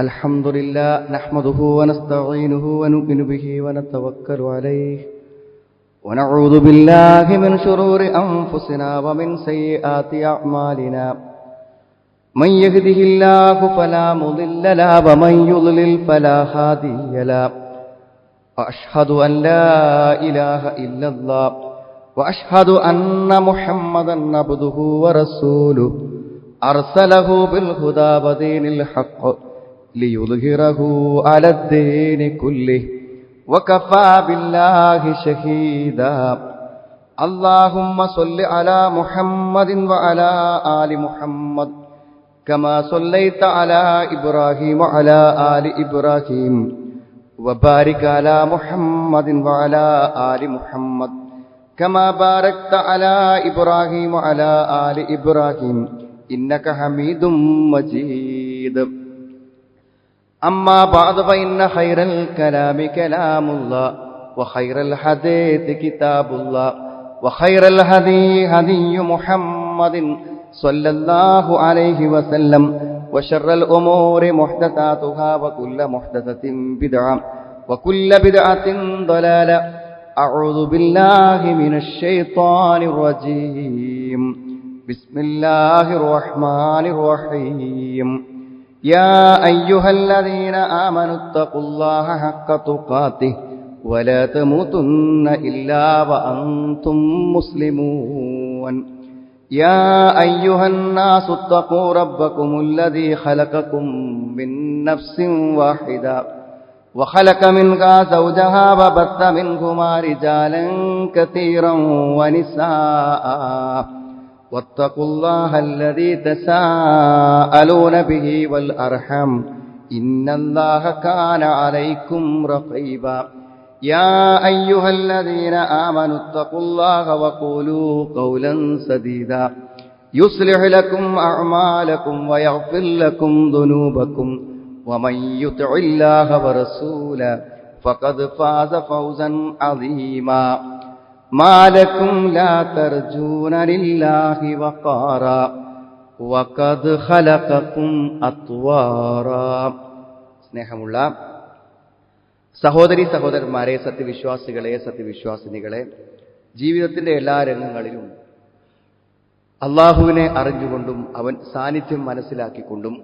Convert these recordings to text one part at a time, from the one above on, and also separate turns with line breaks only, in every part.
الحمد لله نحمده ونستعينه ونؤمن به ونتوكل عليه ونعوذ بالله من شرور أنفسنا ومن سيئات أعمالنا من يهده الله فلا مضل له ومن يضلل فلا هادي له وأشهد أن لا إله إلا الله وأشهد أن محمدا عبده ورسوله أرسله بالهدى ودين الحق ليظهره على الدين كله وكفى بالله شهيدا اللهم صل على محمد وعلى آل محمد كما صليت على إبراهيم وعلى آل إبراهيم وبارك على محمد وعلى آل محمد كما باركت على إبراهيم وعلى آل إبراهيم إنك حميد مجيد أما بعد فإن خير الكلام كلام الله وخير الحديث كتاب الله وخير الهدي هدي محمد صلى الله عليه وسلم وشر الأمور محدثاتها وكل محدثة بدعة وكل بدعة ضلالة أعوذ بالله من الشيطان الرجيم بسم الله الرحمن الرحيم يا أيها الذين آمنوا اتقوا الله حق تقاته ولا تموتن إلا وأنتم مسلمون يا أيها الناس اتقوا ربكم الذي خلقكم من نفس واحدة وخلق منها زوجها وبث منهما رجالا كثيرا ونساء واتقوا الله الذي تساءلون به والأرحام إن الله كان عليكم رقيبا يا أيها الذين آمنوا اتقوا الله وقولوا قولا سديدا يصلح لكم أعمالكم ويغفر لكم ذنوبكم ومن يطع الله ورسوله فقد فاز فوزا عظيما ما لكم لا ترجون لله وقارا وقد خلقكم أطوارا സ്നേഹമുള്ള സഹോദരി സഹോദരന്മാരെ, സത്യവിശ്വാസികളെ, സത്യവിശ്വാസിനികളെ, ജീവിതത്തിന്റെ എല്ലാ രംഗങ്ങളിലും അള്ളാഹുവിനെ അറിഞ്ഞുകൊണ്ടും അവൻ സാന്നിധ്യം മനസ്സിലാക്കിക്കൊണ്ടും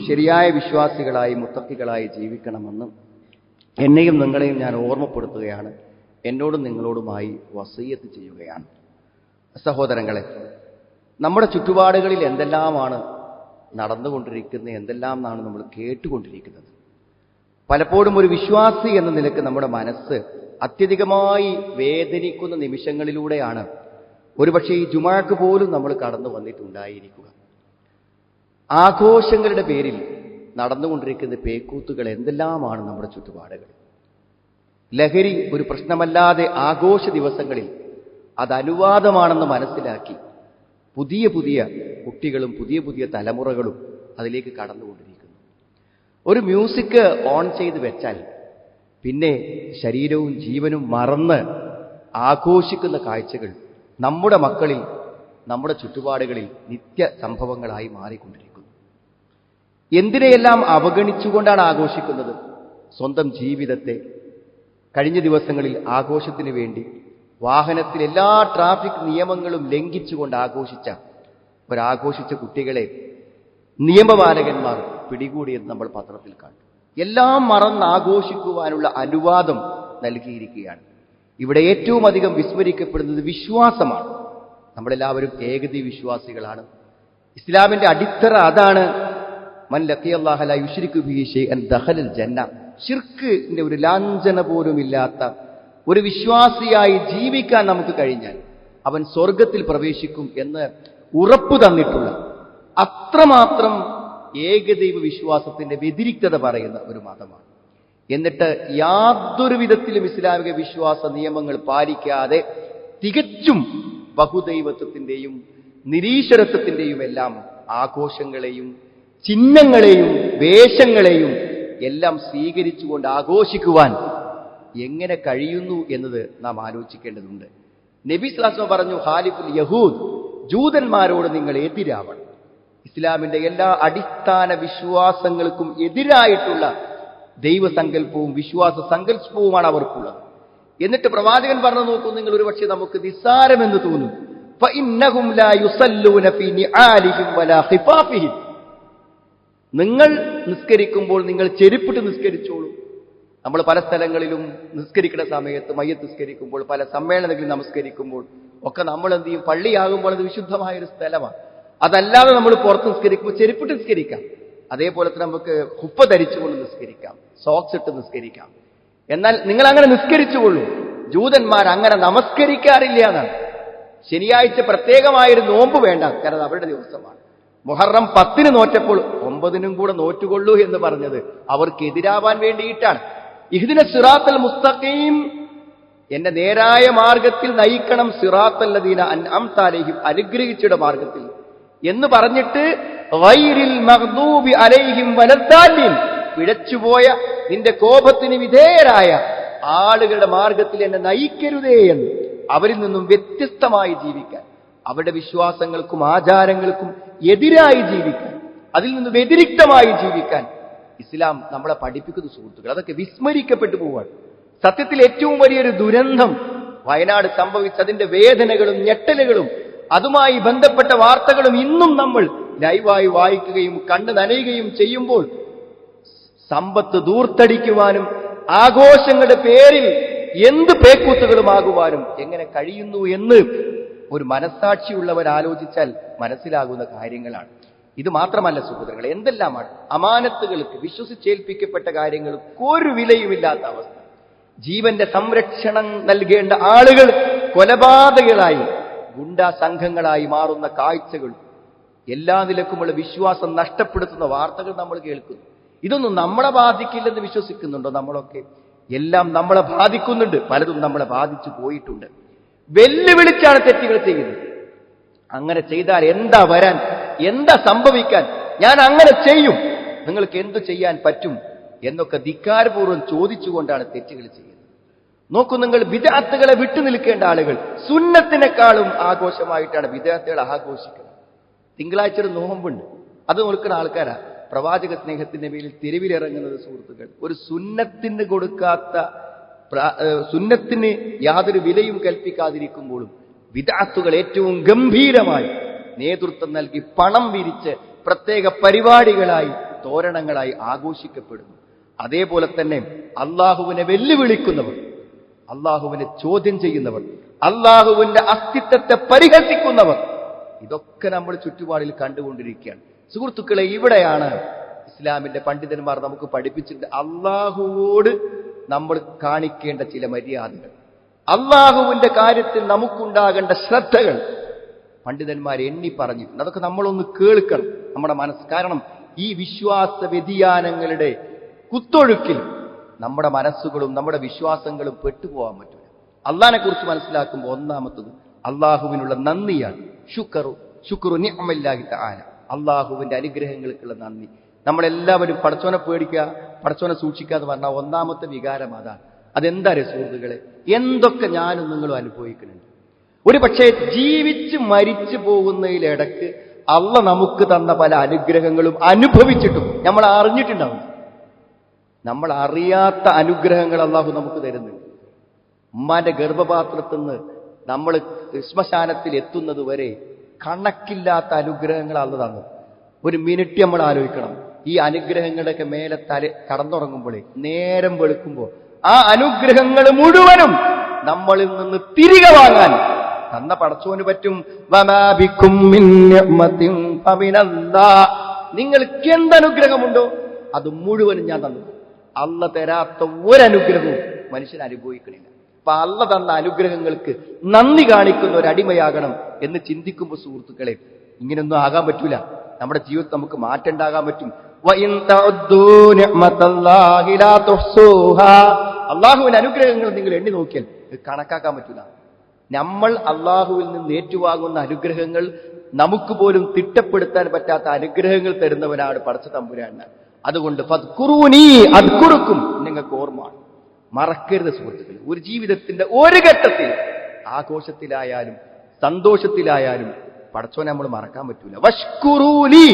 ശരിയായ വിശ്വാസികളായി മുത്തഖികളായി ജീവിക്കണമെന്ന് എന്നെയും നിങ്ങളെയും ഞാൻ ഓർമ്മപ്പെടുത്തുകയാണ്. എന്നോടും നിങ്ങളോടുമായി വസിയ്യത്ത് ചെയ്യുകയാണ്. സഹോദരങ്ങളെ, നമ്മുടെ ചുറ്റുപാടുകളിൽ എന്തെല്ലാമാണ് നടന്നുകൊണ്ടിരിക്കുന്നത്, എന്തെല്ലാമാണ് നമ്മൾ കേട്ടുകൊണ്ടിരിക്കുന്നത്. പലപ്പോഴും ഒരു വിശ്വാസി എന്ന നിലക്ക് നമ്മുടെ മനസ്സ് അത്യധികമായി വേദനിക്കുന്ന നിമിഷങ്ങളിലൂടെയാണ് ഒരുപക്ഷെ ഈ ജുമാക്ക് പോലും നമ്മൾ കടന്നു വന്നിട്ടുണ്ടായിരിക്കുക. ആഘോഷങ്ങളുടെ പേരിൽ നടന്നുകൊണ്ടിരിക്കുന്ന പേക്കൂത്തുകൾ എന്തെല്ലാമാണ് നമ്മുടെ ചുറ്റുപാടുകൾ. ലഹരി ഒരു പ്രശ്നമല്ലാതെ ആഘോഷ ദിവസങ്ങളിൽ അത് അനുവാദമാണെന്ന് മനസ്സിലാക്കി പുതിയ പുതിയ കുട്ടികളും പുതിയ പുതിയ തലമുറകളും അതിലേക്ക് കടന്നുകൊണ്ടിരിക്കുന്നു. ഒരു മ്യൂസിക് ഓൺ ചെയ്ത് വെച്ചാൽ പിന്നെ ശരീരവും ജീവനും മറന്ന് ആഘോഷിക്കുന്ന കാഴ്ചകൾ നമ്മുടെ മക്കളിൽ, നമ്മുടെ ചുറ്റുപാടുകളിൽ നിത്യ സംഭവങ്ങളായി മാറിക്കൊണ്ടിരിക്കുന്നു. എന്തിനെയെല്ലാം അവഗണിച്ചുകൊണ്ടാണ് ആഘോഷിക്കുന്നത്? സ്വന്തം ജീവിതത്തെ. കഴിഞ്ഞ ദിവസങ്ങളിൽ ആഘോഷത്തിന് വേണ്ടി വാഹനത്തിൽ എല്ലാ ട്രാഫിക് നിയമങ്ങളും ലംഘിച്ചുകൊണ്ട് ആഘോഷിച്ച കുട്ടികളെ നിയമപാലകന്മാർ പിടികൂടിയെന്ന് നമ്മൾ പത്രത്തിൽ കണ്ടു. എല്ലാം മറന്ന് ആഘോഷിക്കുവാനുള്ള അനുവാദം നൽകിയിരിക്കുകയാണ്. ഇവിടെ ഏറ്റവും അധികം വിസ്മരിക്കപ്പെടുന്നത് വിശ്വാസമാണ്. നമ്മളെല്ലാവരും ഏകദൈവ വിശ്വാസികളാണ്. ഇസ്ലാമിന്റെ അടിത്തറ അതാണ്. മൻ ലഖിയല്ലാഹ ലാ യുശ്രികു ബിഹി ശൈഅൻ ദഖലൽ ജന്ന. ശിർക്കിന്റെ ഒരു ലാഞ്ചന പോലുമില്ലാത്ത ഒരു വിശ്വാസിയായി ജീവിക്കാൻ നമുക്ക് കഴിഞ്ഞാൽ അവൻ സ്വർഗത്തിൽ പ്രവേശിക്കും എന്ന് ഉറപ്പു തന്നിട്ടുള്ള, അത്രമാത്രം ഏകദൈവ വിശ്വാസത്തിന്റെ വ്യതിരിക്തത പറയുന്ന ഒരു മതമാണ്. എന്നിട്ട് യാതൊരു വിധത്തിലും ഇസ്ലാമിക വിശ്വാസ നിയമങ്ങൾ പാലിക്കാതെ തികച്ചും ബഹുദൈവത്വത്തിന്റെയും നിരീശ്വരത്വത്തിന്റെയും എല്ലാം ആഘോഷങ്ങളെയും ചിഹ്നങ്ങളെയും വേഷങ്ങളെയും എല്ലാം സ്വീകരിച്ചുകൊണ്ട് ആഘോഷിക്കുവാൻ എങ്ങനെ കഴിയുന്നു എന്നത് നാം ആലോചിക്കേണ്ടതുണ്ട്. നബി സ്വല്ലല്ലാഹു അലൈഹി വസല്ലം പറഞ്ഞു, ഖാലിഫുൽ യഹൂദ്, ജൂതന്മാരോട് നിങ്ങൾ എതിരാവണം. ഇസ്ലാമിന്റെ എല്ലാ അടിസ്ഥാന വിശ്വാസങ്ങൾക്കും എതിരായിട്ടുള്ള ദൈവസങ്കല്പവും വിശ്വാസ സങ്കല്പവുമാണ് അവർക്കുള്ളത്. എന്നിട്ട് പ്രവാചകൻ പറഞ്ഞു നോക്കൂ, നിങ്ങൾ ഒരുപക്ഷെ നമുക്ക് നിസ്സാരമെന്ന് തോന്നും. ഫഇന്നഹും ലാ യുസല്ലൂന ഫീ നിആലിഹിം വലാ ഖിഫാഫിഹിം. നിങ്ങൾ നിസ്കരിക്കുമ്പോൾ നിങ്ങൾ ചെരുപ്പിട്ട് നിസ്കരിച്ചോളൂ. നമ്മൾ പല സ്ഥലങ്ങളിലും നിസ്കരിക്കുന്ന സമയത്ത് മയ്യത്ത് നിസ്കരിക്കുമ്പോൾ, പല സമ്മേളനങ്ങളിൽ നമസ്കരിക്കുമ്പോൾ ഒക്കെ നമ്മൾ എന്ത് ചെയ്യും? പള്ളിയാകുമ്പോൾ അത് വിശുദ്ധമായ ഒരു സ്ഥലമാണ്. അതല്ലാതെ നമ്മൾ പുറത്ത് നിസ്കരിക്കുമ്പോൾ ചെരുപ്പിട്ട് നിസ്കരിക്കാം. അതേപോലെ തന്നെ നമുക്ക് ഹുപ്പ ധരിച്ചുകൊണ്ട് നിസ്കരിക്കാം, സോക്സ് ഇട്ട് നിസ്കരിക്കാം. എന്നാൽ നിങ്ങൾ അങ്ങനെ നിസ്കരിച്ചുകൊള്ളൂ. ജൂതന്മാർ അങ്ങനെ നമസ്കരിക്കാറില്ല എന്നാണ്. ശനിയാഴ്ച പ്രത്യേകമായൊരു നോമ്പ് വേണ്ട, കാരണം അവരുടെ ദിവസമാണ്. മുഹറം 10 നോറ്റപ്പോൾ 9 കൂടെ നോറ്റുകൊള്ളൂ എന്ന് പറഞ്ഞത് അവർക്ക് എതിരാവാൻ വേണ്ടിയിട്ടാണ്. ഇഹ്ദിന സിറാത്തൽ മുസ്തഖീം, എന്നെ നേരായ മാർഗത്തിൽ നയിക്കണം, സിറാത്തൽ ലദീന അൻഅംത അലൈഹിം, അനുഗ്രഹിച്ചയുടെ മാർഗത്തിൽ എന്ന് പറഞ്ഞിട്ട് ഗൈരിൽ മഗ്ദൂബി അലൈഹിം വലദ്ദാലിൻ, പിഴച്ചുപോയ നിന്റെ കോപത്തിന് വിധേയരായ ആളുകളുടെ മാർഗത്തിൽ എന്നെ നയിക്കരുതേ എന്ന്, അവരിൽ നിന്നും വ്യത്യസ്തമായി ജീവിക്കാൻ, അവരുടെ വിശ്വാസങ്ങൾക്കും ആചാരങ്ങൾക്കും എതിരായി ജീവിക്കാൻ, അതിൽ നിന്നും വ്യതിരിക്തമായി ജീവിക്കാൻ ഇസ്ലാം നമ്മളെ പഠിപ്പിക്കുന്ന സുഹൃത്തുക്കൾ. അതൊക്കെ വിസ്മരിക്കപ്പെട്ടു പോവാണ്. സത്യത്തിൽ ഏറ്റവും വലിയൊരു ദുരന്തം വയനാട് സംഭവിച്ചതിന്റെ വേദനകളും ഞെട്ടലുകളും അതുമായി ബന്ധപ്പെട്ട വാർത്തകളും ഇന്നും നമ്മൾ ലൈവായി വായിക്കുകയും കണ്ടു നനയുകയും ചെയ്യുമ്പോൾ സമ്പത്ത് ദൂർത്തടിക്കുവാനും ആഘോഷങ്ങളുടെ പേരിൽ എന്ത് പേക്കൂത്തുകളുമാകുവാനും എങ്ങനെ കഴിയുന്നു എന്ന് ഒരു മനസ്സാക്ഷിയുള്ളവർ ആലോചിച്ചാൽ മനസ്സിലാകുന്ന കാര്യങ്ങളാണ്. ഇത് മാത്രമല്ല സുഹൃത്തുക്കളെ, എന്തെല്ലാമാണ് അമാനത്തുകൾക്ക് വിശ്വസിച്ചേൽപ്പിക്കപ്പെട്ട കാര്യങ്ങൾക്ക് ഒരു വിലയുമില്ലാത്ത അവസ്ഥ. ജീവന്റെ സംരക്ഷണം നൽകേണ്ട ആളുകൾ കൊലപാതകളായി, ഗുണ്ടാ സംഘങ്ങളായി മാറുന്ന കാഴ്ചകൾ, എല്ലാ നിലക്കുമുള്ള വിശ്വാസം നഷ്ടപ്പെടുത്തുന്ന വാർത്തകൾ നമ്മൾ കേൾക്കുന്നു. ഇതൊന്നും നമ്മളെ ബാധിക്കില്ലെന്ന് വിശ്വസിക്കുന്നുണ്ടോ നമ്മളൊക്കെ? എല്ലാം നമ്മളെ ബാധിക്കുന്നുണ്ട്. പലതും നമ്മളെ ബാധിച്ചു പോയിട്ടുണ്ട്. വെല്ലുവിളിച്ചാണ് തെറ്റുകൾ ചെയ്യുന്നത്. അങ്ങനെ ചെയ്താൽ എന്താ വരാൻ, എന്താ സംഭവിക്കാൻ, ഞാൻ അങ്ങനെ ചെയ്യും, നിങ്ങൾക്ക് എന്തു ചെയ്യാൻ പറ്റും എന്നൊക്കെ ധിക്കാരപൂർവ്വം ചോദിച്ചുകൊണ്ടാണ് തെറ്റുകൾ ചെയ്യുന്നത്. നോക്കൂ, നിങ്ങൾ ബിദ്അത്തുകളെ വിട്ടുനിൽക്കേണ്ട ആളുകൾ സുന്നത്തിനേക്കാളും ആഘോഷമായിട്ടാണ് ബിദ്അത്തുകൾ ആഘോഷിക്കുന്നത്. തിങ്കളാഴ്ചയുടെ നോമ്പുണ്ട്, അത് നോക്കുന്ന ആൾക്കാരാ പ്രവാചക സ്നേഹത്തിന്റെ പേരിൽ തെരുവിലിറങ്ങുന്നത്. സുഹൃത്തുക്കൾ, ഒരു സുന്നത്തിന് കൊടുക്കാത്ത, സുന്നത്തിന് യാതൊരു വിലയും കൽപ്പിക്കാതിരിക്കുമ്പോഴും ബിദ്അത്തുകൾ ഏറ്റവും ഗംഭീരമായി നേതൃത്വം നൽകി പണം വിരിച്ച് പ്രത്യേക പരിപാടികളായി, തോരണങ്ങളായി ആഘോഷിക്കപ്പെടുന്നു. അതേപോലെ തന്നെ അള്ളാഹുവിനെ വെല്ലുവിളിക്കുന്നവർ, അള്ളാഹുവിനെ ചോദ്യം ചെയ്യുന്നവർ, അള്ളാഹുവിന്റെ അസ്തിത്വത്തെ പരിഹസിക്കുന്നവർ, ഇതൊക്കെ നമ്മൾ ചുറ്റുപാടിൽ കണ്ടുകൊണ്ടിരിക്കുകയാണ്. സുഹൃത്തുക്കളെ, ഇവിടെയാണ് ഇസ്ലാമിന്റെ പണ്ഡിതന്മാർ നമുക്ക് പഠിപ്പിച്ചിട്ടുണ്ട് അള്ളാഹുവോട് നമ്മൾ കാണിക്കേണ്ട ചില മര്യാദകൾ, അള്ളാഹുവിന്റെ കാര്യത്തിൽ നമുക്കുണ്ടാകേണ്ട ശ്രദ്ധകൾ പണ്ഡിതന്മാർ എണ്ണി പറഞ്ഞിട്ടുണ്ട്. അതൊക്കെ നമ്മളൊന്ന് കേൾക്കണം നമ്മുടെ മനസ്സ്. കാരണം ഈ വിശ്വാസ വ്യതിയാനങ്ങളുടെ കുത്തൊഴുക്കിൽ നമ്മുടെ മനസ്സുകളും നമ്മുടെ വിശ്വാസങ്ങളും പെട്ടുപോകാൻ പറ്റില്ല. അള്ളാഹിനെ കുറിച്ച് മനസ്സിലാക്കുമ്പോൾ ഒന്നാമത്തത് അള്ളാഹുവിനുള്ള നന്ദിയാണ്. ശുക്രു നിഅമല്ലാഹി തആല, അള്ളാഹുവിന്റെ അനുഗ്രഹങ്ങൾക്കുള്ള നന്ദി. നമ്മളെല്ലാവരും പടച്ചോനെ പേടിക്കുക, പടച്ചോനെ സൂക്ഷിക്കുക എന്ന് പറഞ്ഞാൽ ഒന്നാമത്തെ വികാരം അതാണ്. അതെന്താ സുഹൃത്തുക്കളെ, എന്തൊക്കെ ഞാനും നിങ്ങളും അനുഭവിക്കുന്നുണ്ട്. ഒരു പക്ഷേ ജീവിച്ച് മരിച്ചു പോകുന്നതിലിടക്ക് അള്ള നമുക്ക് തന്ന പല അനുഗ്രഹങ്ങളും അനുഭവിച്ചിട്ടും നമ്മൾ അറിഞ്ഞിട്ടുണ്ടാവും. നമ്മൾ അറിയാത്ത അനുഗ്രഹങ്ങൾ അള്ളാഹു നമുക്ക് തരുന്നുണ്ട്. ഉമ്മാന്റെ ഗർഭപാത്രത്തിൽ നിന്ന് നമ്മൾ ശ്മശാനത്തിൽ എത്തുന്നത് വരെ കണക്കില്ലാത്ത അനുഗ്രഹങ്ങൾ അള്ള തന്നു. ഒരു മിനിറ്റ് നമ്മൾ ആലോചിക്കണം, ഈ അനുഗ്രഹങ്ങളുടെയൊക്കെ മേലെ കടന്നുറങ്ങുമ്പോഴേ, നേരം വെളുക്കുമ്പോൾ ആ അനുഗ്രഹങ്ങൾ മുഴുവനും നമ്മളിൽ നിന്ന് തിരികെ വാങ്ങാൻ തന്ന പടച്ചോന് പറ്റും. നിങ്ങൾക്ക് എന്തനുഗ്രഹമുണ്ടോ അത് മുഴുവനും ഞാൻ തന്നു. അള്ള തരാത്ത ഒരനുഗ്രഹവും മനുഷ്യൻ അനുഭവിക്കണില്ല. അപ്പൊ അള്ള തന്ന അനുഗ്രഹങ്ങൾക്ക് നന്ദി കാണിക്കുന്ന ഒരു അടിമയാകണം എന്ന് ചിന്തിക്കുമ്പോൾ സുഹൃത്തുക്കളെ, ഇങ്ങനെയൊന്നും ആകാൻ പറ്റൂല. നമ്മുടെ ജീവിതത്തിൽ നമുക്ക് മാറ്റം ഉണ്ടാകാൻ പറ്റും. അള്ളാഹുവിന്റെ അനുഗ്രഹങ്ങൾ നിങ്ങൾ എണ്ണി നോക്കിയാൽ കണക്കാക്കാൻ പറ്റൂല. നമ്മൾ അള്ളാഹുവിൽ നിന്ന് ഏറ്റുവാങ്ങുന്ന അനുഗ്രഹങ്ങൾ നമുക്ക് പോലും തിട്ടപ്പെടുത്താൻ പറ്റാത്ത അനുഗ്രഹങ്ങൾ തരുന്നവനാണ് പടച്ച തമ്പുരാൻ. അതുകൊണ്ട് ഫദ്കുറൂനി അദ്കുറുക്കും, നിങ്ങൾക്ക് ഓർമ്മയാണ്, മറക്കരുത് സുഹൃത്തുക്കൾ. ഒരു ജീവിതത്തിന്റെ ഒരു ഘട്ടത്തിൽ ആഘോഷത്തിലായാലും സന്തോഷത്തിലായാലും പടച്ചോനെ നമ്മൾ മറക്കാൻ പറ്റൂല. വഷ്കുറൂലി,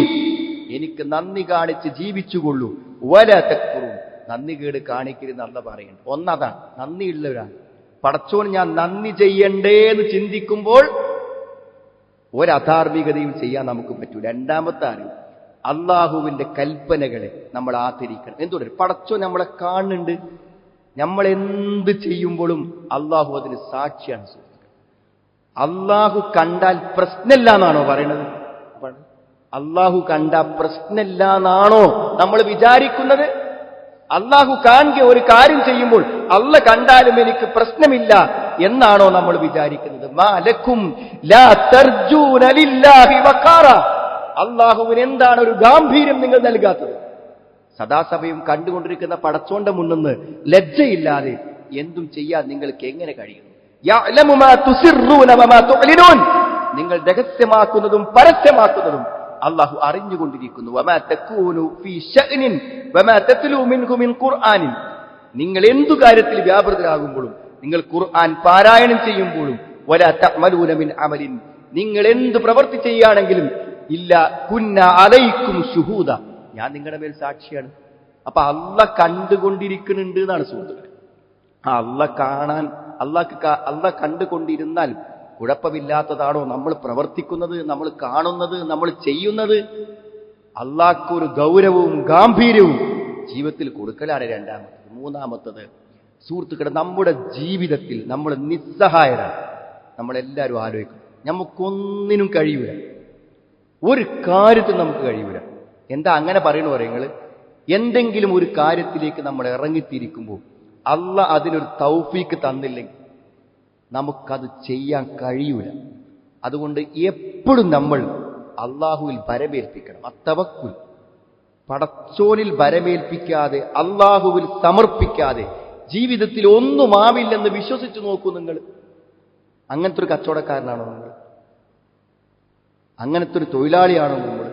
എനിക്ക് നന്ദി കാണിച്ച് ജീവിച്ചുകൊള്ളൂ. വല തക്ഫുറൂൻ, നന്ദി കേട് കാണിക്കരുത് അല്ല പറയുന്നു. ഒന്നതാണ്, നന്ദിയുള്ളവരാണ്. പടച്ചോന് ഞാൻ നന്ദി ചെയ്യണ്ടേ എന്ന് ചിന്തിക്കുമ്പോൾ ഒരധാർമികതയും ചെയ്യാൻ നമുക്ക് പറ്റൂ. രണ്ടാമത്തെ അറിവ്, അള്ളാഹുവിന്റെ കൽപ്പനകളെ നമ്മൾ ആദരിക്കണം. എന്തുകൊണ്ട്? പടച്ചോൻ നമ്മളെ കാണുന്നുണ്ട്. നമ്മൾ എന്ത് ചെയ്യുമ്പോഴും അള്ളാഹു അതിന് സാക്ഷിയാണ്. അള്ളാഹു കണ്ടാൽ പ്രശ്നമില്ല എന്നാണോ പറയണത്? അള്ളാഹു കണ്ട പ്രശ്നമില്ല എന്നാണോ നമ്മൾ വിചാരിക്കുന്നത്? അള്ളാഹു കാണുക ഒരു കാര്യം ചെയ്യുമ്പോൾ അല്ല കണ്ടാലും എനിക്ക് പ്രശ്നമില്ല എന്നാണോ നമ്മൾ വിചാരിക്കുന്നത്? മാലക്കും ലാ തർജൂന ലില്ലാഹി വഖാറ, അള്ളാഹുവിന് എന്താണ് ഒരു ഗാംഭീര്യം നിങ്ങൾ നൽകാത്തത്? സദാസമയം കണ്ടുകൊണ്ടിരിക്കുന്ന പടച്ചോന്റെ മുന്നിന്ന് ലജ്ജയില്ലാതെ എന്തും ചെയ്യാൻ നിങ്ങൾക്ക് എങ്ങനെ കഴിയുന്നു? യഅലമു മാ തുസിറൂന വമാ തുഅ്ലിനൂൻ, നിങ്ങൾ രഹസ്യമാക്കുന്നതും പരസ്യമാക്കുന്നതും അള്ളാഹു അറിഞ്ഞുകൊണ്ടിരിക്കുന്നു. വമാ തകൂനു ഫീ ശഅ്നിൻ വമാ തത്ലൂ മിൻഹു മിൻ ഖുർആനിൻ, നിങ്ങൾ എന്തു കാര്യത്തിൽ വ്യാപൃതരാകുമ്പോഴും, നിങ്ങൾ ഖുർആൻ പാരായണം ചെയ്യുമ്പോഴും, വലാ തഅമലൂന മിൻ അമലിൻ, നിങ്ങൾ എന്ത് പ്രവൃത്തി ചെയ്യുകയാണെങ്കിലും, ഇല്ല കുന്ന അലൈക്കും ശുഹൂദ, ഞാൻ നിങ്ങളുടെ മേൽ സാക്ഷിയാണ്. അപ്പൊ അള്ള കണ്ടുകൊണ്ടിരിക്കുന്നുണ്ട് എന്നാണ് സുഹൃത്തുക്കളെ. ആ അള്ള കാണാൻ, അള്ള കണ്ടുകൊണ്ടിരുന്നാൽ കുഴപ്പമില്ലാത്തതാണോ നമ്മൾ പ്രവർത്തിക്കുന്നത്, നമ്മൾ കാണുന്നത്, നമ്മൾ ചെയ്യുന്നത്? അള്ളാഹ്ക്കൊരു ഗൗരവവും ഗാംഭീര്യവും ജീവിതത്തിൽ കൊടുക്കലാണ് രണ്ടാമത്തത്. മൂന്നാമത്തത് സുഹൃത്തുക്കളെ, നമ്മുടെ ജീവിതത്തിൽ നമ്മൾ നിസ്സഹായരാണ്. നമ്മളെല്ലാവരും ആലോചിക്കും, നമുക്കൊന്നിനും കഴിയൂല, ഒരു കാര്യത്തിൽ നമുക്ക് കഴിയൂല. എന്താ അങ്ങനെ പറയണു പറയുങ്ങൾ? എന്തെങ്കിലും ഒരു കാര്യത്തിലേക്ക് നമ്മൾ ഇറങ്ങിത്തിരിക്കുമ്പോൾ അള്ള അതിനൊരു തൗഫീക്ക് തന്നില്ലെങ്കിൽ നമുക്കത് ചെയ്യാൻ കഴിയൂല. അതുകൊണ്ട് എപ്പോഴും നമ്മൾ അള്ളാഹുവിൽ ഭരമേൽപ്പിക്കണം. അത്തവക്കുൽ, പടച്ചോനിൽ ഭരമേൽപ്പിക്കാതെ, അള്ളാഹുവിൽ സമർപ്പിക്കാതെ ജീവിതത്തിൽ ഒന്നുമാവില്ലെന്ന് വിശ്വസിച്ചു നോക്കൂ നിങ്ങൾ. അങ്ങനത്തെ ഒരു കച്ചവടക്കാരനാണോ നിങ്ങൾ? അങ്ങനത്തെ ഒരു തൊഴിലാളിയാണോ നമ്മൾ?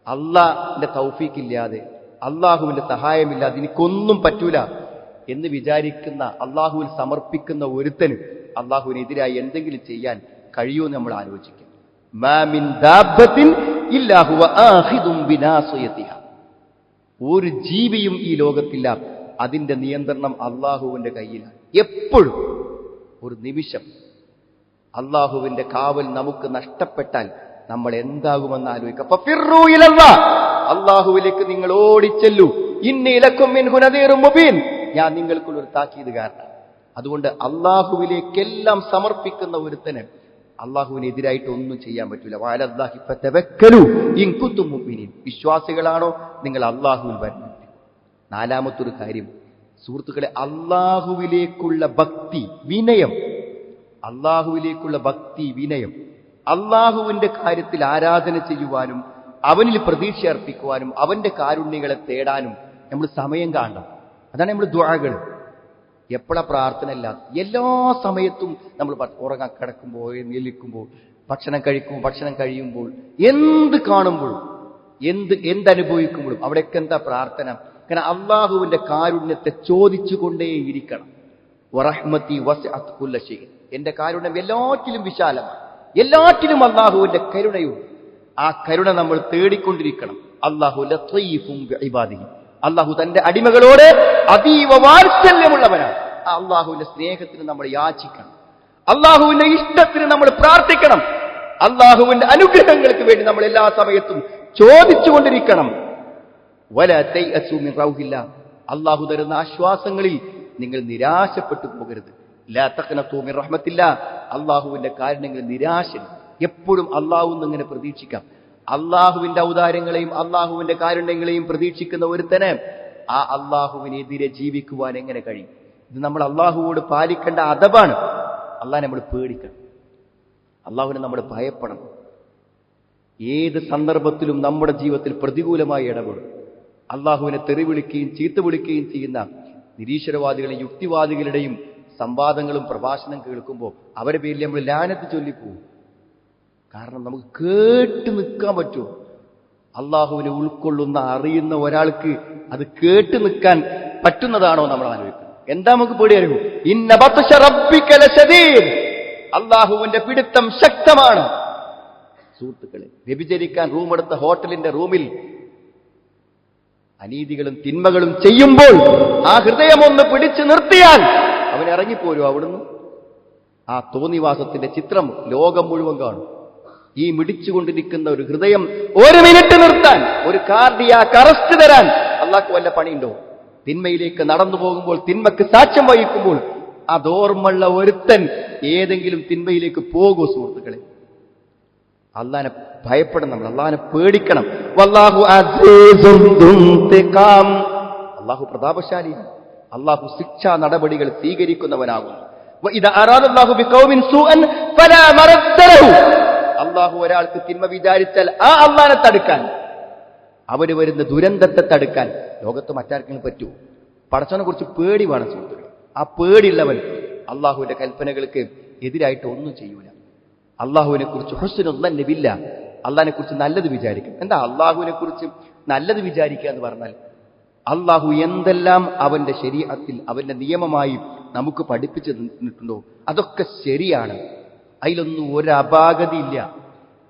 അള്ളാഹിന്റെ തൗഫീക്കില്ലാതെ, അള്ളാഹുവിന്റെ സഹായമില്ലാതെ എനിക്കൊന്നും പറ്റൂല എന്ന് വിചാരിക്കുന്ന, അള്ളാഹുവിൽ സമർപ്പിക്കുന്ന ഒരുത്തന് അള്ളാഹുവിനെതിരായി എന്തെങ്കിലും ചെയ്യാൻ കഴിയുമെന്ന് നമ്മൾ ആലോചിക്കാം. മാ മിൻ ദാബത്തിൻ ഇല്ലാ ഹുവ ആഖിദുൻ ബിനാസിയതിഹ, ഒരു ജീവിയും ഈ ലോകത്തില്ല, അതിന്റെ നിയന്ത്രണം അള്ളാഹുവിന്റെ കയ്യിലാണ്. എപ്പോഴും ഒരു നിമിഷം അള്ളാഹുവിന്റെ കാവൽ നമുക്ക് നഷ്ടപ്പെട്ടാൽ നമ്മൾ എന്താകുമെന്ന് ആലോചിക്കാം. ഫഫിറൂ ഇലല്ലാഹ്, അള്ളാഹുവിലേക്ക് നിങ്ങൾ ഓടിച്ചെല്ലൂ. ഇന്നി ലക്കും മിൻഹു നദീറും മുബീൻ, ഞാൻ നിങ്ങൾക്കുള്ളൊരു താക്കീതുകാരനാണ്. അതുകൊണ്ട് അള്ളാഹുവിലേക്കെല്ലാം സമർപ്പിക്കുന്ന ഒരുത്തന് അള്ളാഹുവിനെതിരായിട്ട് ഒന്നും ചെയ്യാൻ പറ്റൂല. വഅലല്ലാഹി ഫതവക്കലു ഇൻ കുൻതും മുഅ്മിനീൻ, വിശ്വാസികളാണോ നിങ്ങൾ അള്ളാഹുവിൽ വരണം. നാലാമത്തൊരു കാര്യം സുഹൃത്തുക്കളെ, അള്ളാഹുവിലേക്കുള്ള ഭക്തി, വിനയം. അള്ളാഹുവിലേക്കുള്ള ഭക്തി, വിനയം. അള്ളാഹുവിന്റെ കാര്യത്തിൽ ആരാധന ചെയ്യുവാനും അവനിൽ പ്രതീക്ഷ അർപ്പിക്കുവാനും അവന്റെ കാരുണ്യങ്ങളെ തേടാനും നമ്മൾ സമയം കാണണം. അതാണ് നമ്മൾ ദുആകൾ. എപ്പോഴാ പ്രാർത്ഥന ഇല്ലാത്ത? എല്ലാ സമയത്തും നമ്മൾ ഉറങ്ങാൻ കിടക്കുമ്പോൾ, എഴുന്നേൽക്കുമ്പോൾ, ഭക്ഷണം കഴിക്കുമ്പോൾ, ഭക്ഷണം കഴിയുമ്പോൾ, എന്ത് കാണുമ്പോഴും, എന്തനുഭവിക്കുമ്പോഴും അവിടെയൊക്കെ എന്താ പ്രാർത്ഥന? കാരണം അള്ളാഹുവിന്റെ കാരുണ്യത്തെ ചോദിച്ചുകൊണ്ടേയിരിക്കണം. വറഹ്മതി വസിഅത് കുല്ല ശൈ, എന്റെ കാരുണ്യം എല്ലാറ്റിലും വിശാലമാണ്, എല്ലാറ്റിലും അള്ളാഹുവിന്റെ കരുണയുണ്ട്. ആ കരുണ നമ്മൾ തേടിക്കൊണ്ടിരിക്കണം. അള്ളാഹു ലത്തീഫും ബിഇബാദിഹി, അള്ളാഹു തന്റെ അടിമകളോട് അതീവ വാത്സല്യമുള്ളവനാണ്. ആ അള്ളാഹുവിന്റെ സ്നേഹത്തിന് നമ്മൾ യാചിക്കണം. അള്ളാഹുവിന്റെ ഇഷ്ടത്തിന് നമ്മൾ പ്രാർത്ഥിക്കണം. അള്ളാഹുവിന്റെ അനുഗ്രഹങ്ങൾക്ക് വേണ്ടി നമ്മൾ എല്ലാ സമയത്തും ചോദിച്ചുകൊണ്ടിരിക്കണം. വലാ തൈഅസൂ മിൻ റൗഹില്ലാ, അള്ളാഹു തരുന്ന ആശ്വാസങ്ങളിൽ നിങ്ങൾ നിരാശപ്പെട്ടു പോകരുത്. ലാ തഖ്നതൂ മിൻ റഹ്മത്തില്ലാ, അള്ളാഹുവിന്റെ കാരുണ്യങ്ങൾ നിരാശ. എപ്പോഴും അള്ളാഹുവിൽ നിന്ന് ഇങ്ങനെ പ്രതീക്ഷിക്കാം. അള്ളാഹുവിന്റെ ഔദാര്യങ്ങളെയും അള്ളാഹുവിന്റെ കാരുണ്യങ്ങളെയും പ്രതീക്ഷിക്കുന്ന ഒരുത്തന് ആ അള്ളാഹുവിനെതിരെ ജീവിക്കുവാൻ എങ്ങനെ കഴിയും? ഇത് നമ്മൾ അള്ളാഹുവോട് പാലിക്കേണ്ട അദബാണ്. അള്ളാഹ് നമ്മൾ പേടിക്കണം, അള്ളാഹുവിനെ നമ്മൾ ഭയപ്പെടണം. ഏത് സന്ദർഭത്തിലും നമ്മുടെ ജീവിതത്തിൽ പ്രതികൂലമായി ഇടപെടും. അള്ളാഹുവിനെ തെറി വിളിക്കുകയും ചീത്ത വിളിക്കുകയും ചെയ്യുന്ന നിരീശ്വരവാദികളെയും യുക്തിവാദികളുടെയും സംവാദങ്ങളും പ്രഭാഷണം കേൾക്കുമ്പോൾ അവരുടെ പേരിൽ നമ്മൾ ലാനത്ത് ചൊല്ലിപ്പോവും. കാരണം നമുക്ക് കേട്ട് നിൽക്കാൻ പറ്റുമോ? അള്ളാഹുവിനെ ഉൾക്കൊള്ളുന്ന, അറിയുന്ന ഒരാൾക്ക് അത് കേട്ട് നിൽക്കാൻ പറ്റുന്നതാണോ നമ്മൾ ആലോചിക്കുന്നത്? എന്താ നമുക്ക് പേടി അറിയൂ? ഇന്ന ബത്ശ റബ്ബിക ലശദീദ്, അള്ളാഹുവിന്റെ പിടുത്തം ശക്തമാണ്. സുഹൃത്തുക്കളെ, വ്യഭിചരിക്കാൻ റൂമെടുത്ത ഹോട്ടലിന്റെ റൂമിൽ അനീതികളും തിന്മകളും ചെയ്യുമ്പോൾ ആ ഹൃദയമൊന്ന് പിടിച്ചു നിർത്തിയാൽ അവൻ ഇറങ്ങിപ്പോരും അവിടുന്ന്. ആ തോന്നിവാസത്തിന്റെ ചിത്രം ലോകം മുഴുവൻ കാണും. ഈ മിടിച്ചുകൊണ്ടിരിക്കുന്ന ഒരു ഹൃദയം ഒരു മിനിറ്റ് നിർത്താൻ, ഒരു കാർഡിയാക് അറസ്റ്റ് തരാൻ അള്ളാഹ്ക്ക് വല്ല പണിയുണ്ടോ? തിന്മയിലേക്ക് നടന്നു പോകുമ്പോൾ, തിന്മക്ക് സാക്ഷ്യം വഹിക്കുമ്പോൾ അതോർമ്മയുള്ള ഒരുത്തൻ ഏതെങ്കിലും തിന്മയിലേക്ക് പോകൂ സുഹൃത്തുക്കളെ? അള്ളാനെ ഭയപ്പെടണം, നമ്മൾ അള്ളാനെ പേടിക്കണം. വല്ലാഹു അസീസുൻ ദുൻതിഖാം, അള്ളാഹു പ്രതാപശാലിയാണ്. അള്ളാഹു ശിക്ഷാ നടപടികൾ സ്വീകരിക്കുന്നവനാകുന്നു. വഇദാ അറാദല്ലാഹു ബിഖൗമിൻ സൂഅൻ ഫലാ മറദ്ദ ലഹു, അള്ളാഹു ഒരാൾക്ക് തിന്മ വിചാരിച്ചാൽ ആ അള്ളാനെ തടുക്കാൻ, അവന് വരുന്ന ദുരന്തത്തെ തടുക്കാൻ ലോകത്ത് മറ്റാർക്കെങ്കിലും പറ്റൂ? പടച്ചവനെ കുറിച്ച് പേടി വേണം സുഹൃത്തുക്കളെ. ആ പേടിയുള്ളവൻ അള്ളാഹുവിന്റെ കൽപ്പനകൾക്ക് എതിരായിട്ട് ഒന്നും ചെയ്യൂല. അള്ളാഹുവിനെ കുറിച്ച് ഹുസ്നുൽ ദന്ന ബില്ലാഹ്, അള്ളാഹിനെ കുറിച്ച് നല്ലത് വിചാരിക്കും. എന്താ അള്ളാഹുവിനെ കുറിച്ച് നല്ലത് വിചാരിക്കുക എന്ന് പറഞ്ഞാൽ, അള്ളാഹു എന്തെല്ലാം അവന്റെ ശരീഅത്തിൽ, അവന്റെ നിയമമായി നമുക്ക് പഠിപ്പിച്ചു തന്നിട്ടുണ്ടോ അതൊക്കെ ശരിയാണ്. അതിലൊന്നും ഒരു അപാകതയില്ല.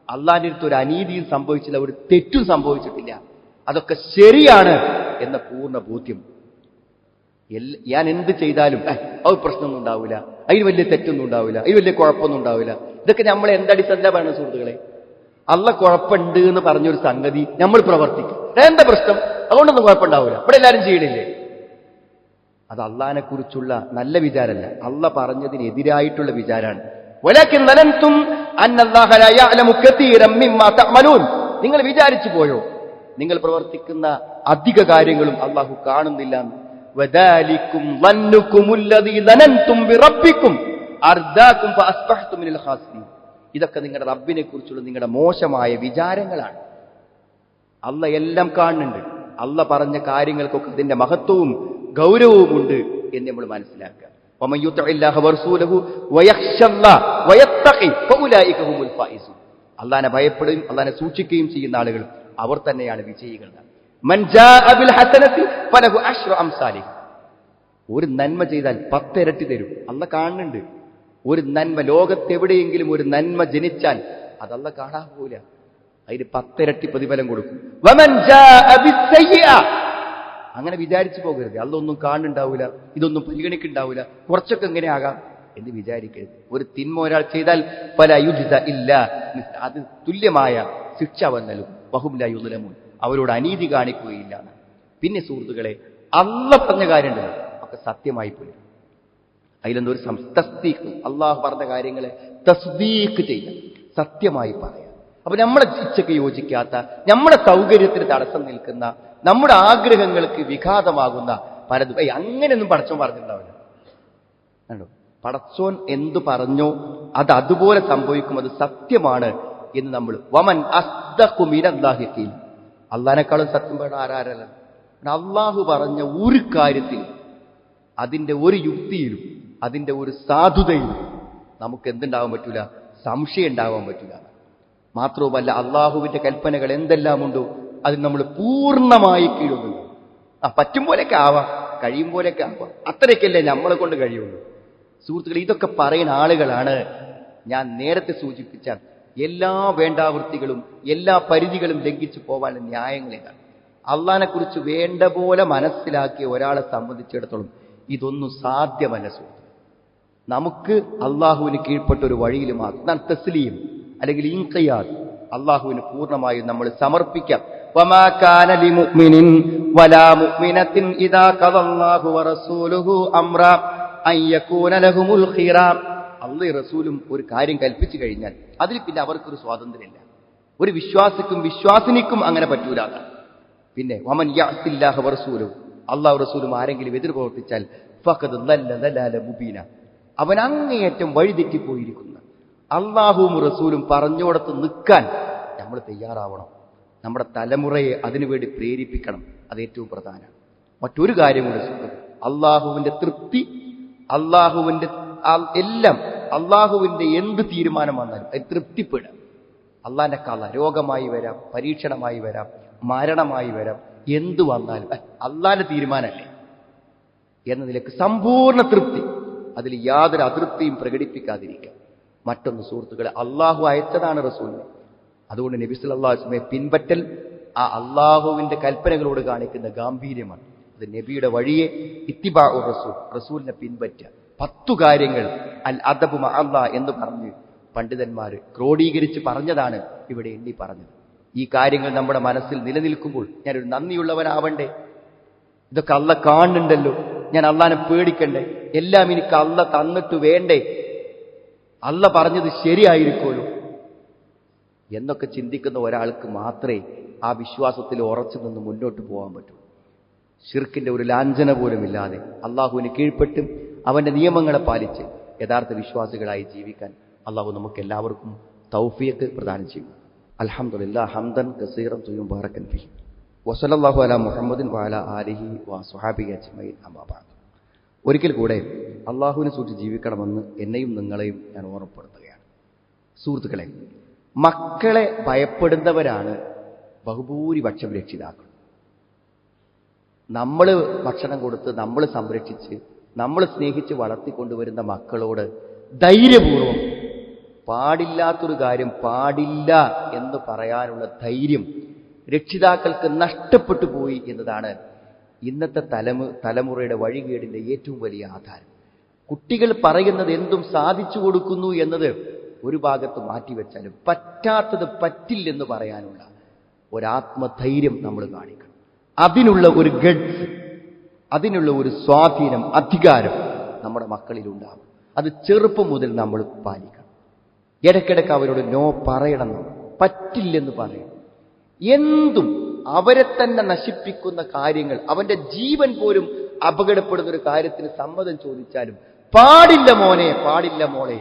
അള്ളാഹിന്റെ അടുത്ത് ഒരു അനീതിയും സംഭവിച്ചില്ല, ഒരു തെറ്റും സംഭവിച്ചിട്ടില്ല. അതൊക്കെ ശരിയാണ് എന്ന പൂർണ്ണ ബോധ്യം. ഞാൻ എന്ത് ചെയ്താലും അത് പ്രശ്നമൊന്നും ഉണ്ടാവില്ല, അതിന് വലിയ തെറ്റൊന്നും ഉണ്ടാവില്ല, അതിന് വലിയ കുഴപ്പമൊന്നും ഉണ്ടാവില്ല. ഇതൊക്കെ നമ്മൾ എന്തടിസ്ഥാനമാണ് സുഹൃത്തുക്കളെ? അള്ള കുഴപ്പമുണ്ട് എന്ന് പറഞ്ഞൊരു സംഗതി നമ്മൾ പ്രവർത്തിക്കും, എന്താ പ്രശ്നം? അതുകൊണ്ടൊന്നും കുഴപ്പമുണ്ടാവില്ല, ഇവിടെ എല്ലാവരും ചെയ്യണില്ലേ? അത് അള്ളാഹിനെ കുറിച്ചുള്ള നല്ല വിചാരമല്ല, അള്ള പറഞ്ഞതിനെതിരായിട്ടുള്ള വിചാരമാണ്. വലകിൻ ലനൻതും അന്നല്ലാഹ ലാ യഅലമു കതീറൻ മിമ്മാ തഅമലൂൻ, നിങ്ങൾ വിചാരിച്ചു പോയോ നിങ്ങൾ പ്രവർത്തിക്കുന്ന അധിക കാര്യങ്ങളും അള്ളാഹു കാണുന്നില്ല? വദാലികും വന്നുകുമുല്ലദീ ലനൻതും ബിറബ്ബികും അർദാകും ഫഅസ്ബഹ്തും മിനൽ ഖാസിരീൻ, ഇതൊക്കെ നിങ്ങളുടെ റബ്ബിനെ കുറിച്ചുള്ള നിങ്ങളുടെ മോശമായ വിചാരങ്ങളാണ്. അള്ള എല്ലാം കാണുന്നുണ്ട്. അള്ള പറഞ്ഞ കാര്യങ്ങൾക്കൊക്കെ അതിന്റെ മഹത്വവും ഗൗരവവും ഉണ്ട് എന്ന് നമ്മൾ മനസ്സിലാക്കുക. വമൻ യുതിഇല്ലാഹ വറസൂലഹു വയഖ്ശല്ലാഹ വയത്തഖി ഫഉലൈക ഹുമുൽ ഫായിസൂൻ, അള്ളാഹനെ ഭയപ്പെടുകയും അള്ളാഹനെ സൂക്ഷിക്കുകയും ചെയ്യുന്ന ആളുകൾ അവർ തന്നെയാണ് വിജയികൾ. മൻ ജാഅ ബിൽ ഹസനതി ഫലഹു അശ്റു അംസാലിഹ, ഒരു നന്മ ചെയ്താൽ 10 ഇരട്ടി തരും. അള്ള കാണുന്നുണ്ട്. ഒരു നന്മ, ലോകത്തെവിടെയെങ്കിലും ഒരു നന്മ ജനിച്ചാൽ അത് അള്ള കാണാൻ പോവില്ല, അതിന് 10 ഇരട്ടി പ്രതിഫലം കൊടുക്കും. വമൻ ജാഅ ബിസ്സയ്യിഅ, അങ്ങനെ വിചാരിച്ചു പോകരുത്. അതൊന്നും കാണുന്നുണ്ടാവില്ല, ഇതൊന്നും പരിഗണിക്കുന്നുണ്ടാവില്ല, കുറച്ചൊക്കെ എങ്ങനെ ആകാം എന്ന് വിചാരിക്കരുത്. ഒരു തിന്മ ഒരാൾ ചെയ്താൽ ഫല യുജ്സ ഇല്ല, അത് തുല്യമായ ശിക്ഷ അവൻ നൽകും. വഹും ലാ യുദ്ലമൂൻ, അവരോട് അനീതി കാണിക്കുകയില്ല. പിന്നെ സുഹൃത്തുക്കളെ, അള്ള പറഞ്ഞ കാര്യമുണ്ടല്ലോ ഒക്കെ സത്യമായി പോയി. അതിലെന്തോ തസ്ദീഖ്, അള്ളാഹു പറഞ്ഞ കാര്യങ്ങളെ തസ്ദീഖ് ചെയ്യാം, സത്യമായി പറയാം. അപ്പൊ നമ്മുടെ ഇച്ഛയ്ക്ക് യോജിക്കാത്ത, നമ്മുടെ സൗകര്യത്തിന് തടസ്സം നിൽക്കുന്ന, നമ്മുടെ ആഗ്രഹങ്ങൾക്ക് വിഘാതമാകുന്ന പലതും അങ്ങനെയൊന്നും പടച്ചോൻ പറഞ്ഞിട്ടുണ്ടാവില്ല. കണ്ടോ, പടച്ചോൻ എന്തു പറഞ്ഞോ അത് അതുപോലെ സംഭവിക്കും, അത് സത്യമാണ് എന്ന് നമ്മൾ. വമൻ അസ്ദഖു മിനല്ലാഹി ഖീല, അള്ളാഹിനെക്കാളും സത്യം പറയുന്ന ആരാരല്ല. അള്ളാഹു പറഞ്ഞ ഒരു കാര്യത്തിൽ, അതിന്റെ ഒരു യുക്തിയിലും അതിന്റെ ഒരു സാധുതയിലും നമുക്ക് എന്തുണ്ടാവാൻ പറ്റൂല? സംശയം ഉണ്ടാവാൻ പറ്റൂല. മാത്രവുമല്ല, അള്ളാഹുവിന്റെ കൽപ്പനകൾ എന്തെല്ലാം ഉണ്ടോ അത് നമ്മൾ പൂർണ്ണമായി കീഴുന്നു. പറ്റും പോലെയൊക്കെ ആവാം, കഴിയും പോലെയൊക്കെ ആവാം, അത്രയ്ക്കല്ലേ നമ്മളെ കൊണ്ട് കഴിയുള്ളൂ. സുഹൃത്തുക്കളെ, ഇതൊക്കെ പറയുന്ന ആളുകളാണ് ഞാൻ നേരത്തെ സൂചിപ്പിച്ച എല്ലാ വേണ്ടാവൃത്തികളും എല്ലാ പരിധികളും ലംഘിച്ചു പോകാനുള്ള ന്യായങ്ങളേതാണ്. അള്ളാഹിനെ കുറിച്ച് വേണ്ട പോലെ മനസ്സിലാക്കിയ ഒരാളെ സംബന്ധിച്ചിടത്തോളം ഇതൊന്നും സാധ്യമല്ല സുഹൃത്ത്. നമുക്ക് അള്ളാഹുവിന് കീഴ്പ്പെട്ട ഒരു വഴിയിൽ മാത്രം തസ്ലീം അല്ലെങ്കിൽ ഇൻഖിയാദ്, അള്ളാഹുവിന് പൂർണ്ണമായും നമ്മൾ സമർപ്പിക്കാം. വമാ കാന ലിമുഅ്മിനിൻ വലാ മുഅ്മിനത്തിൻ ഇദാ ഖദല്ലാഹു വറസൂലുഹു അംറാ അൻ യകൂന ലഹുമുൽ ഖിറ, അള്ളാഹും റസൂലും ഒരു കാര്യം കൽപ്പിച്ചു കഴിഞ്ഞാൽ അതിൽ പിന്നെ അവർക്കൊരു സ്വാതന്ത്ര്യമില്ല. ഒരു വിശ്വാസിക്കും വിശ്വാസിനിക്കും അങ്ങനെ പറ്റൂല. പിന്നെ വമൻ യഅസില്ലാഹ വറസൂലുഹു, അള്ളാഹു റസൂലും ആരെങ്കിലും എതിർ പ്രവർത്തിച്ചാൽ ഫഖദ് ദല്ല ദലാല മുബീന, അവൻ അങ്ങേയറ്റം വഴിതെറ്റിപ്പോയിരിക്കുന്നു. അള്ളാഹുവും റസൂലും പറഞ്ഞോടത്ത് നിൽക്കാൻ നമ്മൾ തയ്യാറാവണം. നമ്മുടെ തലമുറയെ അതിനുവേണ്ടി പ്രേരിപ്പിക്കണം. അത് ഏറ്റവും പ്രധാനമാണ്. മറ്റൊരു കാര്യം കൂടെ, അള്ളാഹുവിന്റെ തൃപ്തി, അള്ളാഹുവിന്റെ എല്ലാം, അള്ളാഹുവിന്റെ എന്ത് തീരുമാനം വന്നാലും അത് തൃപ്തിപ്പെടുക. അള്ളാഹിന്റെ കഥ രോഗമായി വരാം, പരീക്ഷണമായി വരാം, മരണമായി വരാം, എന്തു വന്നാലും അള്ളാഹിന്റെ തീരുമാനമല്ലേ എന്ന നിലക്ക് സമ്പൂർണ്ണ തൃപ്തി, അതിൽ യാതൊരു അതൃപ്തിയും പ്രകടിപ്പിക്കാതിരിക്കുക. മറ്റൊന്ന് സുഹൃത്തുക്കളെ, അള്ളാഹു അയച്ചതാണ് റസൂലിനെ. അതുകൊണ്ട് നബി സല്ലല്ലാഹു അലൈഹി വസല്ലമയെ പിൻപറ്റൽ ആ അള്ളാഹുവിന്റെ കൽപ്പനകളോട് കാണിക്കുന്ന ഗാംഭീര്യമാണ്. അത് നബിയുടെ വഴിയെ ഇത്തിബാഉ റസൂൽ, റസൂലിനെ പിൻപറ്റുക. 10 കാര്യങ്ങൾ അൽ അദബു മഅല്ലാഹ് എന്ന് പറഞ്ഞ് പണ്ഡിതന്മാർ ക്രോഡീകരിച്ച് പറഞ്ഞതാണ് ഇവിടെ എണ്ണി പറഞ്ഞത്. ഈ കാര്യങ്ങൾ നമ്മുടെ മനസ്സിൽ നിലനിൽക്കുമ്പോൾ ഞാനൊരു നന്ദിയുള്ളവനാവണ്ടേ? ഇതൊക്കെ അള്ള കാണുന്നുണ്ടല്ലോ, ഞാൻ അള്ളാനെ പേടിക്കണ്ടേ? എല്ലാം എനിക്ക് അള്ള തന്നിട്ട് വേണ്ടേ? അള്ള പറഞ്ഞത് ശരിയായിരിക്കുമല്ലോ എന്നൊക്കെ ചിന്തിക്കുന്ന ഒരാൾക്ക് മാത്രമേ ആ വിശ്വാസത്തിൽ ഉറച്ചു നിന്ന് മുന്നോട്ട് പോകാൻ പറ്റൂ. ശിർക്കിന്റെ ഒരു ലാഞ്ചന പോലും ഇല്ലാതെ അള്ളാഹുവിന് കീഴ്പ്പെട്ട് അവന്റെ നിയമങ്ങളെ പാലിച്ച് യഥാർത്ഥ വിശ്വാസികളായി ജീവിക്കാൻ അള്ളാഹു നമുക്ക് എല്ലാവർക്കും തൗഫീഖ് പ്രദാനം ചെയ്യും. അൽഹംദുലില്ലാഹ് ഹംദൻ കസീറൻ തുയ്യിബൻ ബാറകൻ ഫീഹി വസല്ലല്ലാഹു അലാ മുഹമ്മദിൻ വഅലാ ആലിഹി വസ്വഹാബിഹി അജ്മഈൻ അമ്മാ ബഅദ്. ഒരിക്കൽ കൂടെ അള്ളാഹുവിനെ സൂക്ഷിച്ച് ജീവിക്കണമെന്ന് എന്നെയും നിങ്ങളെയും ഞാൻ ഓർമ്മപ്പെടുത്തുകയാണ്. സുഹൃത്തുക്കളെ, മക്കളെ ഭയപ്പെടുന്നവരാണ് ബഹുഭൂരിപക്ഷം രക്ഷിതാക്കൾ. നമ്മൾ ഭക്ഷണം കൊടുത്ത്, നമ്മൾ സംരക്ഷിച്ച്, നമ്മൾ സ്നേഹിച്ച് വളർത്തിക്കൊണ്ടുവരുന്ന മക്കളോട് ധൈര്യപൂർവം പാടില്ലാത്തൊരു കാര്യം പാടില്ല എന്ന് പറയാനുള്ള ധൈര്യം രക്ഷിതാക്കൾക്ക് നഷ്ടപ്പെട്ടു പോയി എന്നതാണ് ഇന്നത്തെ തലമുറയുടെ വഴികേടിന്റെ ഏറ്റവും വലിയ ആധാരം. കുട്ടികൾ പറയുന്നത് എന്തും സാധിച്ചു കൊടുക്കുന്നു എന്നത് ഒരു ഭാഗത്ത് മാറ്റിവെച്ചാലും പറ്റാത്തത് പറ്റില്ലെന്ന് പറയാനുള്ള ഒരാത്മധൈര്യം നമ്മൾ കാണിക്കണം. അതിനുള്ള ഒരു ഗഡ്സ്, അതിനുള്ള ഒരു സ്വാധീനം, അധികാരം നമ്മുടെ മക്കളിലുണ്ടാകും. അത് ചെറുപ്പം മുതൽ നമ്മൾ പാലിക്കണം. ഇടയ്ക്കിടയ്ക്ക് അവരോട് നോ പറയണം, പറ്റില്ലെന്ന് പറയണം. എന്തും അവരെ തന്നെ നശിപ്പിക്കുന്ന കാര്യങ്ങൾ, അവന്റെ ജീവൻ പോലും അപകടപ്പെടുന്ന ഒരു കാര്യത്തിന് സമ്മതം ചോദിച്ചാലും പാടില്ല മോനെ, പാടില്ല മോളെ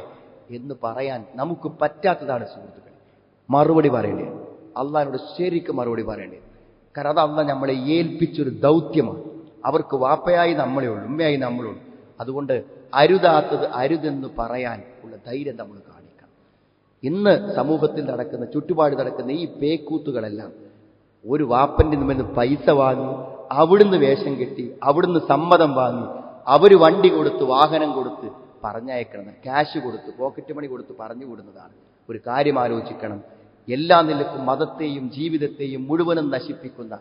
എന്ന് പറയാൻ നമുക്ക് പറ്റാത്തതാണ് സുഹൃത്തുക്കളെ. മറുപടി പറയേണ്ടത് അള്ളാഹിനോട് ശരിക്കും മറുപടി പറയേണ്ടത്. കാരണം അത് അള്ളാഹ് നമ്മളെ ഏൽപ്പിച്ചൊരു ദൗത്യമാണ്. അവർക്ക് വാപ്പയായി നമ്മളേ ഉള്ളൂ, ഉമ്മയായി നമ്മളേ ഉള്ളൂ. അതുകൊണ്ട് അരുതാത്തത് അരുതെന്ന് പറയാൻ ഉള്ള ധൈര്യം നമ്മൾ കാണിക്കണം. ഇന്ന് സമൂഹത്തിൽ നടക്കുന്ന, ചുറ്റുപാട് നടക്കുന്ന ഈ പേക്കൂത്തുകളെല്ലാം ഒരു വാപ്പന്റെ നിന്ന് പൈസ വാങ്ങി, അവിടുന്ന് വേഷം കെട്ടി, അവിടുന്ന് സമ്മതം വാങ്ങി, അവര് വണ്ടി കൊടുത്ത്, വാഹനം കൊടുത്ത് പറഞ്ഞയക്കണം, ക്യാഷ് കൊടുത്ത്, പോക്കറ്റ് മണി കൊടുത്ത് പറഞ്ഞു വിടുന്നതാണ്. ഒരു കാര്യം ആലോചിക്കണം. എല്ലാ നിലക്കും മതത്തെയും ജീവിതത്തെയും മുഴുവനും നശിപ്പിക്കുന്ന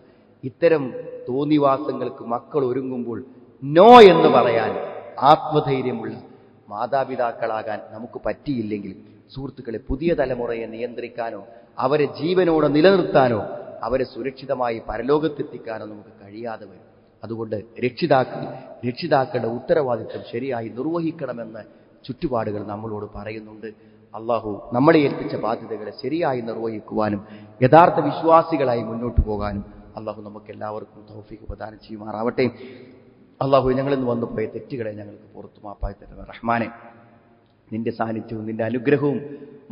ഇത്തരം തോന്നിവാസങ്ങൾക്ക് മക്കൾ ഒരുങ്ങുമ്പോൾ നോ എന്ന് പറയാൻ ആത്മധൈര്യമുള്ള മാതാപിതാക്കളാകാൻ നമുക്ക് പറ്റിയില്ലെങ്കിൽ സുഹൃത്തുക്കളെ, പുതിയ തലമുറയെ നിയന്ത്രിക്കാനോ അവരെ ജീവനോടെ നിലനിർത്താനോ അവരെ സുരക്ഷിതമായി പരലോകത്തെത്തിക്കാനോ നമുക്ക് കഴിയാതെ വരും. അതുകൊണ്ട് രക്ഷിതാക്കളുടെ ഉത്തരവാദിത്വം ശരിയായി നിർവഹിക്കണമെന്ന് ചുറ്റുപാടുകൾ നമ്മളോട് പറയുന്നുണ്ട്. അള്ളാഹു നമ്മളെ ഏൽപ്പിച്ച ബാധ്യതകളെ ശരിയായി നിർവഹിക്കുവാനും യഥാർത്ഥ വിശ്വാസികളായി മുന്നോട്ട് പോകാനും അള്ളാഹു നമുക്ക് എല്ലാവർക്കും തൗഫീഖ് പ്രദാനം ചെയ്യുമാറാവട്ടെ. അള്ളാഹു ഞങ്ങളിൽ നിന്ന് വന്നുപോയ തെറ്റുകളെ ഞങ്ങൾക്ക് പുറത്തു മാപ്പായി തരുന്ന റഹ്മാനെ, നിന്റെ സാന്നിധ്യവും നിന്റെ അനുഗ്രഹവും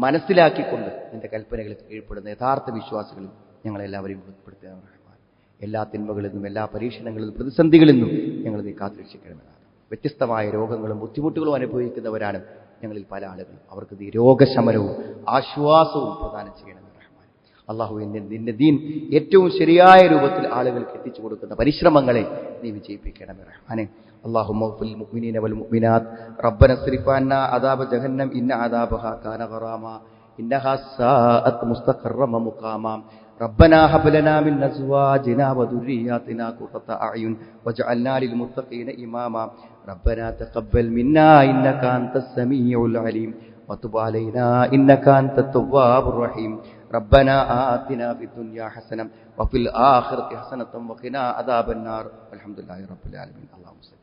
മനസ്സിലാക്കിക്കൊണ്ട് നിന്റെ കൽപ്പനകളിൽ കീഴ്പ്പെടുന്ന യഥാർത്ഥ വിശ്വാസികളിൽ ഞങ്ങളെല്ലാവരെയും ഉൾപ്പെടുത്തുക റഹ്മാൻ. എല്ലാ തിന്മകളിൽ നിന്നും, എല്ലാ പരീക്ഷണങ്ങളിൽ നിന്നും, പ്രതിസന്ധികളിൽ നിന്നും ഞങ്ങൾ നീ കാത്തുരക്ഷിക്കണമെന്നാണ്. വ്യത്യസ്തമായ രോഗങ്ങളും ബുദ്ധിമുട്ടുകളും അനുഭവിക്കുന്നവരാണ് ഞങ്ങളിൽ പല ആളുകളും. അവർക്ക് നീ രോഗശമനവും ആശ്വാസവും പ്രദാനം ചെയ്യണമെന്ന് റഹ്മാൻ. അള്ളാഹു നിന്റെ ദീൻ ഏറ്റവും ശരിയായ രൂപത്തിൽ ആളുകൾക്ക് എത്തിച്ചു കൊടുക്കുന്ന പരിശ്രമങ്ങളെ നീ വിജയിപ്പിക്കണമേ റഹ്മാനെ. اللهم اغفر للمؤمنين والمؤمنات ربنا اصرف عنا عذاب جهنم إن عذابها كان غراما إنها ساءت مستقرا ومقاما ربنا هب لنا من أزواجنا وذرياتنا قرة أعين واجعلنا للمتقين إماما ربنا تقبل منا إنك أنت السميع العليم وتب علينا إنك أنت التواب الرحيم ربنا آتنا في الدنيا حسنة وفي الآخرة حسنة وقنا عذاب النار والحمد لله رب العالمين. اللهم صل